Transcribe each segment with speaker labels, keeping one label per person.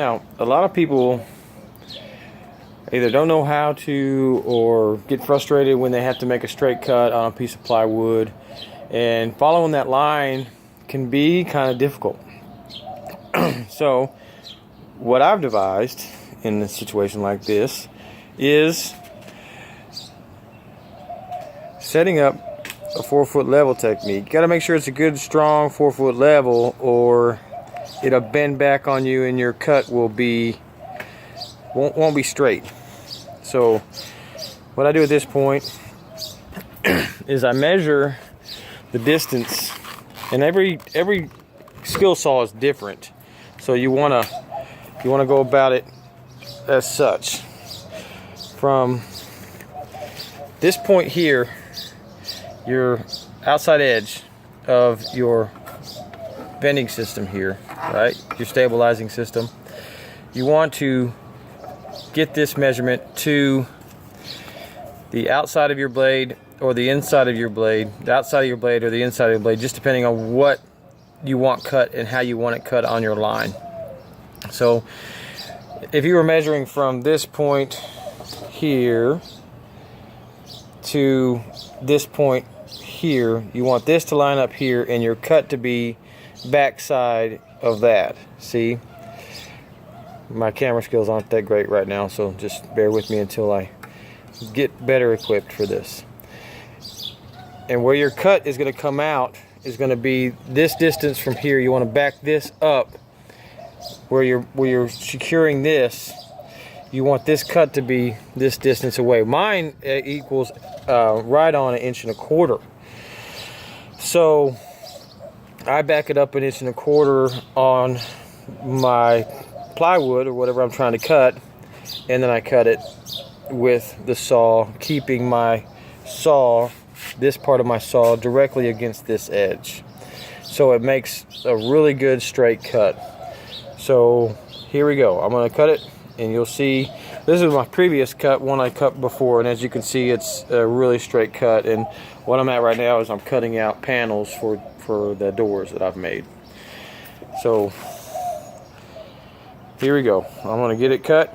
Speaker 1: Now, a lot of people either don't know how to or get frustrated when they have to make a straight cut on a piece of plywood, and following that line can be kind of difficult. So what I've devised in a situation like this is setting up a 4-foot level technique. You got to make sure it's a good strong 4-foot level, or it'll bend back on you and your cut will be won't be straight. So what I do at this point is I measure the distance, and every skill saw is different, so you want to go about it as such. From this point here, your outside edge of your bending system here, right, your stabilizing system, you want to get this measurement to the outside of your blade or the inside of your blade, the outside of your blade or the inside of your blade, just depending on what you want cut and how you want it cut on your line. So if you were measuring from this point here to this point here, you want this to line up here and your cut to be backside of that. See, my camera skills aren't that great right now, so just bear with me until I get better equipped for this. And where your cut is going to come out is going to be this distance from here. You want to back this up where you're securing this. You want this cut to be this distance away. Mine equals right on 1.25 inches. So I back it up 1.25 inches on my plywood or whatever I'm trying to cut, and then I cut it with the saw, keeping my saw, this part of my saw, directly against this edge, so it makes a really good straight cut. So here we go. I'm going to cut it, and you'll see this is my previous cut, one I cut before, and as you can see, it's a really straight cut. And what I'm at right now is I'm cutting out panels for the doors that I've made. So here we go. I'm going to get it cut.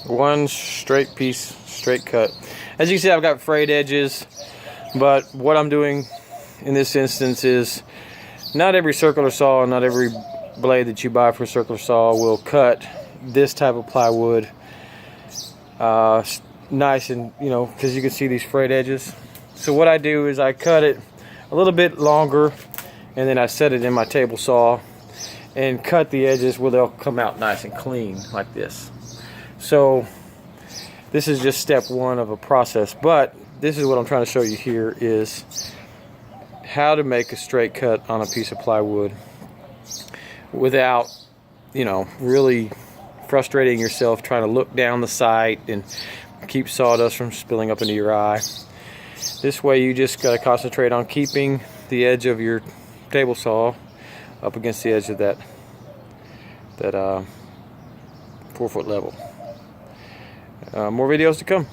Speaker 1: One straight piece, straight cut. As you can see, I've got frayed edges, but what I'm doing in this instance is not every circular saw and not every blade that you buy for a circular saw will cut this type of plywood nice, and because you can see these frayed edges. So what I do is I cut it a little bit longer, and then I set it in my table saw and cut the edges where they'll come out nice and clean like this. So this is just step one of a process, but this is what I'm trying to show you here, is how to make a straight cut on a piece of plywood without really frustrating yourself trying to look down the sight and keep sawdust from spilling up into your eye. This way you just got to concentrate on keeping the edge of your table saw up against the edge of that 4-foot level. More videos to come.